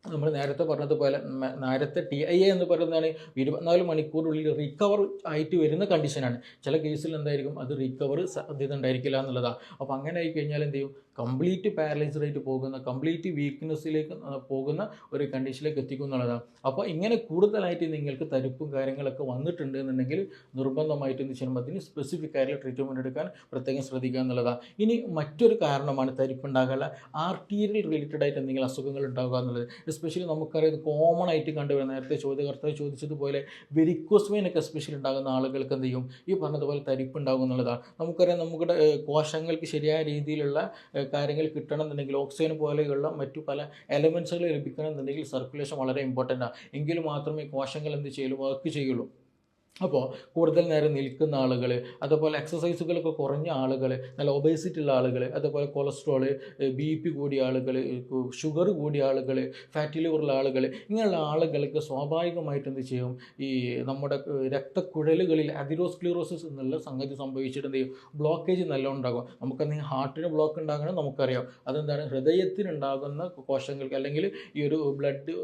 [SPEAKER 2] നമ്മൾ നേരത്തെ പറഞ്ഞതുപോലെ നേരത്തെ TIA എന്ന് പറയുന്നതാണ് 24 മണിക്കൂറിനുള്ളിൽ റിക്കവർ ആയിട്ട് വരുന്ന കണ്ടീഷനാണ്. ചില കേസിൽ എന്തായിരിക്കും അത് റിക്കവർ സാധ്യത ഉണ്ടായിരിക്കില്ല എന്നുള്ളതാണ്. അപ്പോൾ അങ്ങനെ ആയി കഴിഞ്ഞാൽ എന്ത് ചെയ്യും, കംപ്ലീറ്റ് പാരലൈസ്ഡ് ആയിട്ട് പോകുന്ന, കംപ്ലീറ്റ് വീക്ക്നെസ്സിലേക്ക് പോകുന്ന ഒരു കണ്ടീഷനിലേക്ക് എത്തിക്കും എന്നുള്ളതാണ്. അപ്പോൾ ഇങ്ങനെ കൂടുതലായിട്ട് നിങ്ങൾക്ക് തരിപ്പും കാര്യങ്ങളൊക്കെ വന്നിട്ടുണ്ട് എന്നുണ്ടെങ്കിൽ നിർബന്ധമായിട്ട് എന്ത് ചെയ്യണം, അതിന് സ്പെസിഫിക് ആയിട്ടുള്ള ട്രീറ്റ്മെൻറ്റ് എടുക്കാൻ പ്രത്യേകം ശ്രദ്ധിക്കുക എന്നുള്ളതാണ്. ഇനി മറ്റൊരു കാരണമാണ് തരിപ്പുണ്ടാകാനുള്ള ആർട്ടീരിയൽ റിലേറ്റഡ് ആയിട്ട് എന്തെങ്കിലും അസുഖങ്ങൾ ഉണ്ടാകുക എന്നുള്ളത്. എസ്പെഷ്യലി നമുക്കറിയാം കോമൺ ആയിട്ട് കണ്ടുവരുന്ന, നേരത്തെ ചോദ്യകർത്താവ് ചോദിച്ചതുപോലെ വെരിക്കോസ് വെയിൻ ഒക്കെ എസ്പെഷ്യലി ഉണ്ടാകുന്ന ആളുകൾക്ക് എന്ത് ചെയ്യും, ഈ പറഞ്ഞതുപോലെ തരിപ്പ് ഉണ്ടാകും എന്നുള്ളതാണ്. നമുക്കറിയാം നമ്മുടെ കോശങ്ങൾക്ക് ശരിയായ രീതിയിലുള്ള കാര്യങ്ങൾ കിട്ടണം എന്നുണ്ടെങ്കിൽ, ഓക്സിജൻ പോലെയുള്ള മറ്റു പല എലമെൻസുകൾ ലഭിക്കണം എന്നുണ്ടെങ്കിൽ സർക്കുലേഷൻ വളരെ ഇമ്പോർട്ടൻ്റ് ആണ്. എങ്കിൽ മാത്രമേ കോശങ്ങൾ എന്ത് ചെയ്യുള്ളൂ, വർക്ക് ചെയ്യുള്ളൂ. അപ്പോൾ കൂടുതൽ നേരം നിൽക്കുന്ന ആളുകൾ, അതുപോലെ എക്സസൈസുകളൊക്കെ കുറഞ്ഞ ആളുകൾ, നല്ല ഒബേസിറ്റി ഉള്ള ആളുകൾ, അതുപോലെ കൊളസ്ട്രോള്, BP കൂടിയ ആളുകൾ, ഷുഗർ കൂടിയ ആളുകൾ, ഫാറ്റി ലിവറുള്ള ആളുകൾ, ഇങ്ങനെയുള്ള ആളുകൾക്ക് സ്വാഭാവികമായിട്ട് എന്ത് ചെയ്യും, ഈ നമ്മുടെ രക്തക്കുഴലുകളിൽ അതിറോസ്ക്ലീറോസിസ് എന്നുള്ള സംഗതി സംഭവിച്ചിട്ട് എന്ത് ചെയ്യും, ബ്ലോക്കേജ് നല്ലോണം ഉണ്ടാകും. നമുക്കെന്തെങ്കിലും ഹാർട്ടിന് ബ്ലോക്ക് ഉണ്ടാകണം നമുക്കറിയാം, അതെന്താണ്, ഹൃദയത്തിനുണ്ടാകുന്ന കോശങ്ങൾക്ക് അല്ലെങ്കിൽ ഈ ഒരു ബ്ലഡ്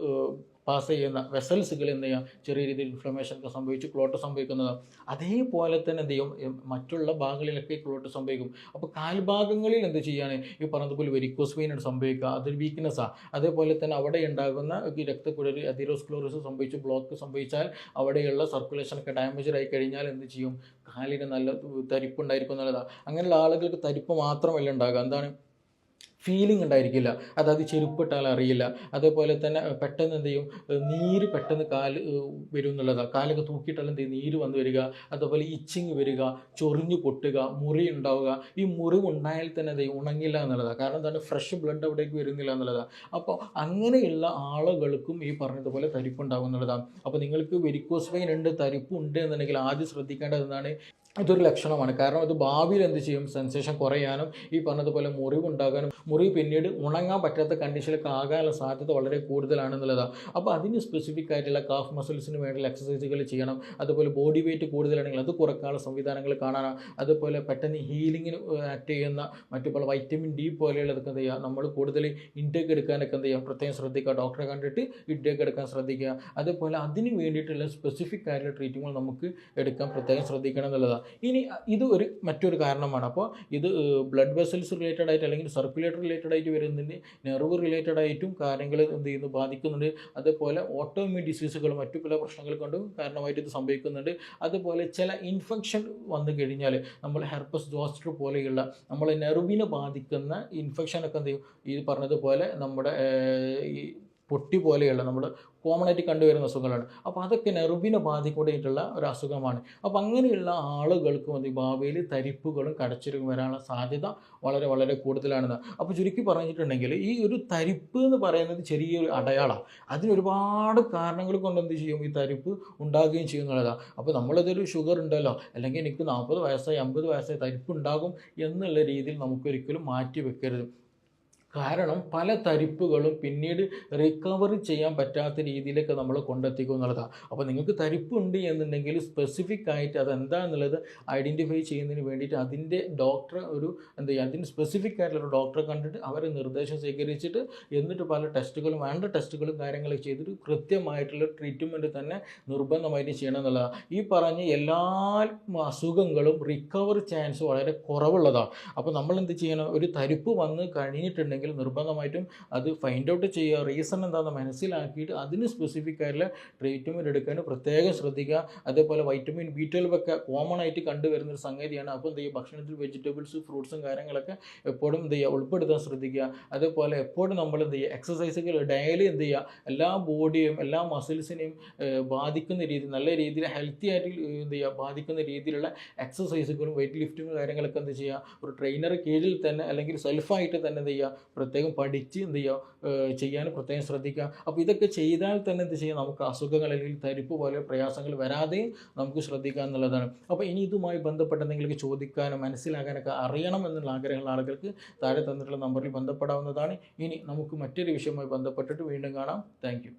[SPEAKER 2] പാസ് ചെയ്യുന്ന വെസൽസുകൾ എന്ത് ചെയ്യാം, ചെറിയ രീതിയിൽ ഇൻഫ്ലമേഷൻ ഒക്കെ സംഭവിച്ച് ക്ലോട്ട് സംഭവിക്കുന്നതാണ്. അതേപോലെ തന്നെ എന്ത് ചെയ്യും, മറ്റുള്ള ഭാഗങ്ങളിലൊക്കെ ക്ലോട്ട് സംഭവിക്കും. അപ്പോൾ കാൽഭാഗങ്ങളിൽ എന്ത് ചെയ്യാണ്, ഈ പറഞ്ഞതുപോലെ വെരിക്കോസ് വെയിൻ സംഭവിക്കുക, അതൊരു വീക്ക്നെസ്സാണ്. അതേപോലെ തന്നെ അവിടെ ഉണ്ടാകുന്ന രക്തക്കുഴൽ അതിറോസ്ക്ലോറിസ് സംഭവിച്ച് ബ്ലോക്ക് സംഭവിച്ചാൽ അവിടെയുള്ള സർക്കുലേഷനൊക്കെ ഡാമേജ് ആയി കഴിഞ്ഞാൽ എന്ത് ചെയ്യും, കാലിന് നല്ല തരിപ്പുണ്ടായിരിക്കും എന്നുള്ളതാണ്. അങ്ങനെയുള്ള ആളുകൾക്ക് തരിപ്പ് മാത്രമല്ല ഉണ്ടാകുക, എന്താണ്, ഫീലിംഗ് ഉണ്ടായിരിക്കില്ല, അതായത് ചെരുപ്പിട്ടാൽ അറിയില്ല. അതേപോലെ തന്നെ പെട്ടെന്ന് എന്ത് ചെയ്യും, നീര് പെട്ടെന്ന് കാല് വരും എന്നുള്ളതാണ്. കാലൊക്കെ തൂക്കിയിട്ടാൽ എന്ത് ചെയ്യും, നീര് വന്നു വരിക, അതുപോലെ ഇച്ചിങ് വരിക, ചൊറിഞ്ഞു പൊട്ടുക, മുറി ഉണ്ടാവുക. ഈ മുറിവ് ഉണ്ടായാൽ തന്നെ എന്ത് ചെയ്യും, ഉണങ്ങില്ല എന്നുള്ളതാണ്. കാരണം എന്താണ്, ഫ്രഷ് ബ്ലഡ് അവിടേക്ക് വരുന്നില്ല എന്നുള്ളതാണ്. അപ്പോൾ അങ്ങനെയുള്ള ആളുകൾക്കും ഈ പറഞ്ഞതുപോലെ തരിപ്പ് ഉണ്ടാകും എന്നുള്ളതാണ്. അപ്പോൾ നിങ്ങൾക്ക് വെരിക്കോസ് വെയിൻ ഉണ്ട്, തരിപ്പ് ഉണ്ട് എന്നുണ്ടെങ്കിൽ ആദ്യം ശ്രദ്ധിക്കേണ്ടത് എന്താണ്, ഇതൊരു ലക്ഷണമാണ്. കാരണം അത് ഭാവിയിൽ എന്ത് ചെയ്യും, സെൻസേഷൻ കുറയാനും ഈ പറഞ്ഞതുപോലെ മുറിവുണ്ടാകാനും, മുറിവ് പിന്നീട് ഉണങ്ങാൻ പറ്റാത്ത കണ്ടീഷനിലൊക്കെ ആകാനുള്ള സാധ്യത വളരെ കൂടുതലാണെന്നുള്ളതാണ്. അപ്പോൾ അതിന് സ്പെസിഫിക് ആയിട്ടുള്ള കാഫ് മസിൽസിന് വേണ്ടിയുള്ള എക്സസൈസുകൾ ചെയ്യണം. അതുപോലെ ബോഡി വെയിറ്റ് കൂടുതലാണെങ്കിൽ അത് കുറക്കാനുള്ള സംവിധാനങ്ങൾ കാണാനാണ്. അതുപോലെ പെട്ടെന്ന് ഹീലിങ്ങിന് ആക്ട് ചെയ്യുന്ന മറ്റു പല വൈറ്റമിൻ D പോലെയുള്ളതൊക്കെ എന്ത് ചെയ്യുക, നമ്മൾ കൂടുതൽ ഇൻടേക്ക് എടുക്കാനൊക്കെ എന്ത് ചെയ്യുക, പ്രത്യേകം ശ്രദ്ധിക്കുക. ഡോക്ടറെ കണ്ടിട്ട് ഇൻടേക്ക് എടുക്കാൻ ശ്രദ്ധിക്കുക. അതുപോലെ അതിന് വേണ്ടിയിട്ടുള്ള സ്പെസിഫിക് ആയിട്ടുള്ള ട്രീറ്റ്മെൻറ്റ് നമുക്ക് എടുക്കാൻ പ്രത്യേകം ശ്രദ്ധിക്കണം എന്നുള്ളതാണ്. ഇനി ഇത് മറ്റൊരു കാരണമാണ്. അപ്പോൾ ഇത് ബ്ലഡ് വെസൽസ് റിലേറ്റഡ് ആയിട്ട് അല്ലെങ്കിൽ സർക്കുലേറ്റർ റിലേറ്റഡ് ആയിട്ട് വരുന്നുണ്ട്, നെർവ് റിലേറ്റഡ് ആയിട്ടും കാര്യങ്ങൾ എന്ത് ചെയ്യുന്നു, ബാധിക്കുന്നുണ്ട്. അതുപോലെ ഓട്ടോഇമ്യൂൺ ഡിസീസുകൾ മറ്റു പല പ്രശ്നങ്ങൾ കൊണ്ടും കാരണമായിട്ട് ഇത് സംഭവിക്കുന്നുണ്ട്. അതുപോലെ ചില ഇൻഫെക്ഷൻ വന്നു കഴിഞ്ഞാൽ നമ്മൾ ഹെർപ്പസ് സോസ്റ്റർ പോലെയുള്ള നമ്മളെ നെർവിനെ ബാധിക്കുന്ന ഇൻഫെക്ഷനൊക്കെ എന്ത് ചെയ്യും, ഈ പറഞ്ഞതുപോലെ നമ്മുടെ ഈ പൊട്ടി പോലെയുള്ള നമ്മൾ കോമൺ ആയിട്ട് കണ്ടുവരുന്ന അസുഖങ്ങളാണ്. അപ്പോൾ അതൊക്കെ നെർവിനെ ബാധിക്കേണ്ടിയിട്ടുള്ള ഒരു അസുഖമാണ്. അപ്പോൾ അങ്ങനെയുള്ള ആളുകൾക്കും അത് ഭാവിയിൽ തരിപ്പുകളും കടച്ചിലും വരാനുള്ള സാധ്യത വളരെ വളരെ കൂടുതലാണെന്ന്. അപ്പോൾ ചുരുക്കി പറഞ്ഞിട്ടുണ്ടെങ്കിൽ ഈ ഒരു തരിപ്പ് എന്ന് പറയുന്നത് ചെറിയൊരു അടയാളമാണ്. അതിനൊരുപാട് കാരണങ്ങൾ കൊണ്ട് എന്ത് ചെയ്യും, ഈ തരിപ്പ് ഉണ്ടാകുകയും ചെയ്യുന്നതാണ്. അപ്പോൾ നമ്മളിതൊരു ഷുഗർ ഉണ്ടല്ലോ, അല്ലെങ്കിൽ എനിക്ക് 40 വയസ്സായി 50 വയസ്സായി തരിപ്പ് ഉണ്ടാകും എന്നുള്ള രീതിയിൽ നമുക്കൊരിക്കലും മാറ്റി വെക്കരുത്. കാരണം പല തരിപ്പുകളും പിന്നീട് റിക്കവറി ചെയ്യാൻ പറ്റാത്ത രീതിയിലേക്ക് നമ്മൾ കൊണ്ടെത്തിക്കും എന്നുള്ളതാണ്. അപ്പോൾ നിങ്ങൾക്ക് തരിപ്പുണ്ട് എന്നുണ്ടെങ്കിൽ സ്പെസിഫിക് ആയിട്ട് അതെന്താണെന്നുള്ളത് ഐഡൻറ്റിഫൈ ചെയ്യുന്നതിന് വേണ്ടിയിട്ട് അതിൻ്റെ ഡോക്ടറെ എന്ത് ചെയ്യുക, അതിന് സ്പെസിഫിക് ആയിട്ടുള്ള ഡോക്ടറെ കണ്ടിട്ട് അവരെ നിർദ്ദേശം സ്വീകരിച്ചിട്ട് എന്നിട്ട് പല ടെസ്റ്റുകളും വേണ്ട ടെസ്റ്റുകളും കാര്യങ്ങളൊക്കെ ചെയ്തിട്ട് കൃത്യമായിട്ടുള്ള ട്രീറ്റ്മെൻറ്റ് തന്നെ നിർബന്ധമായിട്ട് ചെയ്യണം എന്നുള്ളതാണ്. ഈ പറഞ്ഞ എല്ലാ അസുഖങ്ങളും റിക്കവറി ചാൻസ് വളരെ കുറവുള്ളതാണ്. അപ്പോൾ നമ്മൾ എന്ത് ചെയ്യണം, ഒരു തരിപ്പ് വന്ന് കഴിഞ്ഞിട്ടുണ്ടെങ്കിൽ ഉണ്ടെങ്കിൽ നിർബന്ധമായിട്ടും അത് ഫൈൻഡ് ഔട്ട് ചെയ്യുക, റീസൺ എന്താണെന്ന് മനസ്സിലാക്കിയിട്ട് അതിന് സ്പെസിഫിക് ആയിട്ടുള്ള ട്രീറ്റ്മെൻറ്റ് എടുക്കാൻ പ്രത്യേകം ശ്രദ്ധിക്കുക. അതേപോലെ വൈറ്റമിൻ B12 ഒക്കെ കോമൺ ആയിട്ട് കണ്ടുവരുന്നൊരു സംഗതിയാണ്. അപ്പോൾ എന്ത് ചെയ്യുക, ഭക്ഷണത്തിൽ വെജിറ്റബിൾസ് ഫ്രൂട്ട്സും കാര്യങ്ങളൊക്കെ എപ്പോഴും എന്ത് ചെയ്യുക, ഉൾപ്പെടുത്താൻ ശ്രദ്ധിക്കുക. അതേപോലെ എപ്പോഴും നമ്മൾ എന്ത് ചെയ്യുക, എക്സസൈസുകൾ ഡെയിലി എന്ത് ചെയ്യുക, എല്ലാ ബോഡിയും എല്ലാ മസിൽസിനെയും ബാധിക്കുന്ന രീതി, നല്ല രീതിയിൽ ഹെൽത്തി ആയിട്ട് എന്ത് ചെയ്യുക, ബാധിക്കുന്ന രീതിയിലുള്ള എക്സസൈസുകളും വെയിറ്റ് ലിഫ്റ്റിങ്ങും കാര്യങ്ങളൊക്കെ എന്ത് ചെയ്യുക, ഒരു ട്രെയിനർ കീഴിൽ തന്നെ അല്ലെങ്കിൽ സെൽഫായിട്ട് തന്നെ എന്ത് ചെയ്യുക, പ്രത്യേകം പഠിച്ച് എന്ത് ചെയ്യുക, ചെയ്യാൻ പ്രത്യേകം ശ്രദ്ധിക്കുക. അപ്പോൾ ഇതൊക്കെ ചെയ്താൽ തന്നെ എന്ത് ചെയ്യുക, നമുക്ക് അസുഖങ്ങൾ അല്ലെങ്കിൽ തരിപ്പ് പോലെ പ്രയാസങ്ങൾ വരാതെയും നമുക്ക് ശ്രദ്ധിക്കുക എന്നുള്ളതാണ്. അപ്പോൾ ഇനി ഇതുമായി ബന്ധപ്പെട്ട് എന്തെങ്കിലും ചോദിക്കാനും മനസ്സിലാക്കാനൊക്കെ അറിയണം എന്നുള്ള ആഗ്രഹമുള്ള ആളുകൾക്ക് താഴെ തന്നിട്ടുള്ള നമ്പറിൽ ബന്ധപ്പെടാവുന്നതാണ്. ഇനി നമുക്ക് മറ്റൊരു വിഷയവുമായി ബന്ധപ്പെട്ടിട്ട് വീണ്ടും കാണാം. താങ്ക്